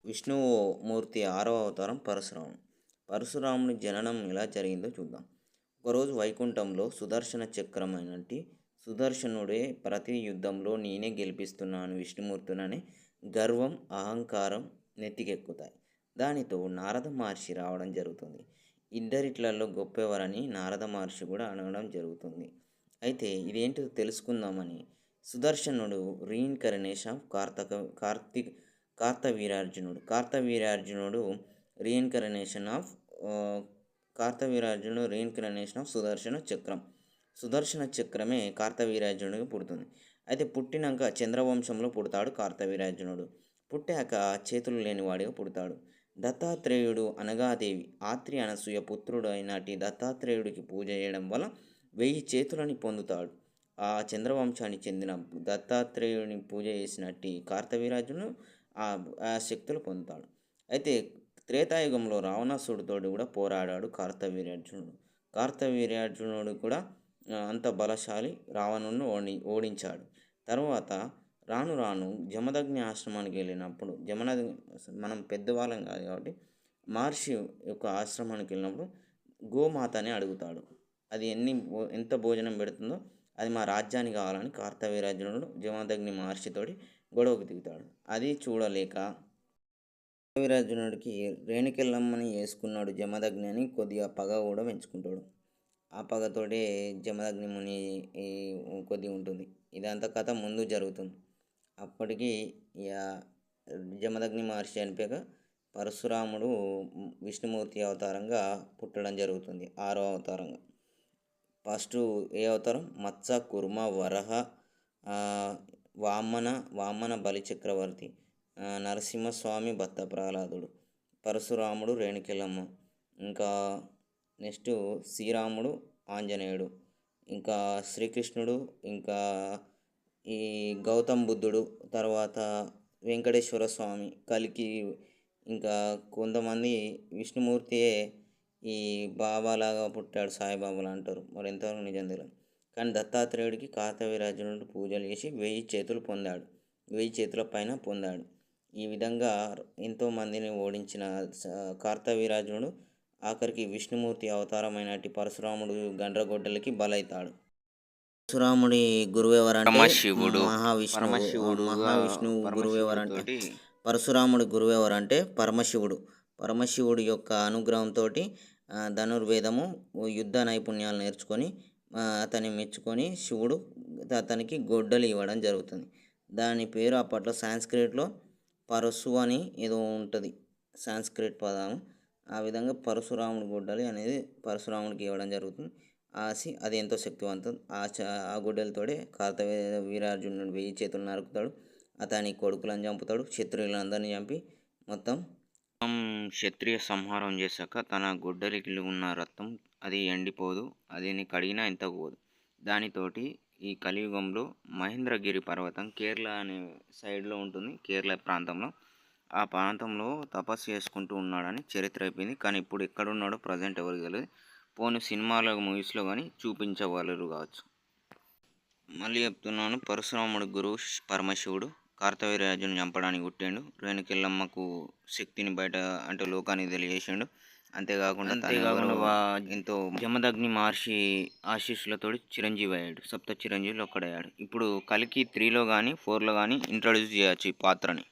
విష్ణుమూర్తి 6వ అవతారం పరశురాముడు. పరశురాముని జననం ఎలా జరిగిందో చూద్దాం. ఒకరోజు వైకుంఠంలో సుదర్శన చక్రమైనట్టి సుదర్శనుడే ప్రతి యుద్ధంలో నేనే గెలిపిస్తున్నాను విష్ణుమూర్తుననే గర్వం, అహంకారం నెత్తికెక్కుతాయి. దానితో నారద మహర్షి రావడం జరుగుతుంది. ఇద్దరిట్లలో గొప్పెవరని నారద మహర్షి కూడా అడగడం జరుగుతుంది. అయితే ఇదేంటో తెలుసుకుందామని సుదర్శనుడు రీఇన్కర్నేషన్ ఆఫ్ కార్తవీర్యార్జునుడు రీఇన్కర్నేషన్ ఆఫ్ సుదర్శన చక్రం. సుదర్శన చక్రమే కార్తవీర్యార్జునుడికి పుడుతుంది. అయితే పుట్టినాక చంద్రవంశంలో పుడతాడు కార్తవీర్యార్జునుడు. పుట్టాక చేతులు లేనివాడిగా పుడతాడు. దత్తాత్రేయుడు అనగాదేవి ఆత్రి అనసూయ పుత్రుడు అయినటి దత్తాత్రేయుడికి పూజ చేయడం వల్ల 1000 చేతులని పొందుతాడు. ఆ చంద్రవంశానికి చెందిన దత్తాత్రేయుడిని పూజ చేసినట్టి కార్తవీర్యార్జునుడు ఆ శక్తులు పొందుతాడు. అయితే త్రేతాయుగంలో రావణాసుడితోటి కూడా పోరాడాడు కార్తవీర్యార్జునుడు కూడా అంత బలశాలి రావణుడిని ఓడించాడు. తర్వాత రాను రాను జమదగ్ని ఆశ్రమానికి వెళ్ళినప్పుడు మనం పెద్దవాళ్ళం కాదు కాబట్టి మహర్షి యొక్క ఆశ్రమానికి వెళ్ళినప్పుడు గోమాతని అడుగుతాడు. అది ఎంత భోజనం పెడుతుందో అది మా రాజ్యానికి కావాలని కార్తవీర్యార్జునుడు జమదగ్ని మహర్షితోటి గొడవకు దిగుతాడు. అది చూడలేక కార్తవీర్యార్జునుడికి రేణుకెళ్ళమ్మని వేసుకున్నాడు జమదగ్ని అని కొద్దిగా పగ కూడా పెంచుకుంటాడు. ఆ పగతోటే జమదగ్ని ముని కొద్దిగా ఉంటుంది. ఇదంతా కథ ముందు జరుగుతుంది. అప్పటికి ఇక జమదగ్ని మహర్షి చనిపోయాక పరశురాముడు విష్ణుమూర్తి అవతారంగా పుట్టడం జరుగుతుంది. 6వ అవతారంగా. ఫస్ట్ ఏ అవతారం? మత్స్య, కుర్మ, వరహ, వామన బలిచక్రవర్తి, నరసింహస్వామి, భక్త ప్రహ్లాదుడు, పరశురాముడు, రేణుకెళ్ళమ్మ, ఇంకా నెక్స్ట్ శ్రీరాముడు, ఆంజనేయుడు, ఇంకా శ్రీకృష్ణుడు, ఇంకా ఈ గౌతమ్ బుద్ధుడు, తర్వాత వెంకటేశ్వర స్వామి, కల్కి, ఇంకా కొంతమంది విష్ణుమూర్తియే ఈ బాబాలాగా పుట్టాడు, సాయిబాబాలు అంటారు. మరి ఎంతవరకు నిజం తెలియదు. కానీ దత్తాత్రేయుడికి కార్తవీర్యార్జునుడు పూజలు చేసి 1000 చేతులు పొందాడు. 1000 చేతుల పైన పొందాడు. ఈ విధంగా ఎంతోమందిని ఓడించిన కార్తవీర్యార్జునుడు ఆఖరికి విష్ణుమూర్తి అవతారమైనటి పరశురాముడు గండ్రగొడ్డలికి బలైతాడు. పరశురాముడి గురువు ఎవరంటే మహావిష్ణువు గురువు ఎవరంటే పరశురాముడి గురువు ఎవరంటే పరమశివుడు. పరమశివుడి యొక్క అనుగ్రహంతో ధనుర్వేదము యుద్ధ నైపుణ్యాలు నేర్చుకొని అతన్ని మెచ్చుకొని శివుడు అతనికి గొడ్డలి ఇవ్వడం జరుగుతుంది. దాని పేరు అప్పట్లో సాంస్క్రిట్లో పరశు అని ఏదో ఉంటుంది, సాంస్క్రిట్ పదం. ఆ విధంగా పరశురాముడి గొడ్డలి అనేది పరశురాముడికి ఇవ్వడం జరుగుతుంది. అది ఎంతో శక్తివంతం. ఆ గొడ్డలితోడే కార్తవీర్యార్జునుడు 1000 చేతులు నరుకుతాడు. అతని కొడుకులను చంపుతాడు. క్షత్రియులందరినీ చంపి మొత్తం క్షత్రియ సంహారం చేశాక తన గొడ్డలికి ఉన్న రక్తం అది ఎండిపోదు, అది కడిగినా ఎంత పోదు. దానితోటి ఈ కలియుగంలో మహేంద్రగిరి పర్వతం కేరళ అనే సైడ్లో ఉంటుంది. కేరళ ప్రాంతంలో ఆ ప్రాంతంలో తపస్సు చేసుకుంటూ ఉన్నాడని చరిత్ర అయిపోయింది. కానీ ఇప్పుడు ఎక్కడున్నాడో ప్రజెంట్ ఎవరికి తెలియదు. పోనీ సినిమాలో మూవీస్లో కానీ చూపించగలరు కావచ్చు. మళ్ళీ చెప్తున్నాను, పరశురాముడి గురువు పరమశివుడు కార్తవీర్యార్జునుని చంపడానికి పుట్టిండు. రేణుకెళ్ళమ్మకు శక్తిని బయట అంటే లోకానికి తెలియజేసిండు. అంతేకాకుండా ఎంతో జమదగ్ని మహర్షి ఆశీస్సులతో చిరంజీవి అయ్యాడు. సప్త చిరంజీవులు ఒక్కడయ్యాడు. ఇప్పుడు కలికి 3లో కానీ 4లో కానీ ఇంట్రడ్యూస్ చేయొచ్చు ఈ పాత్రని.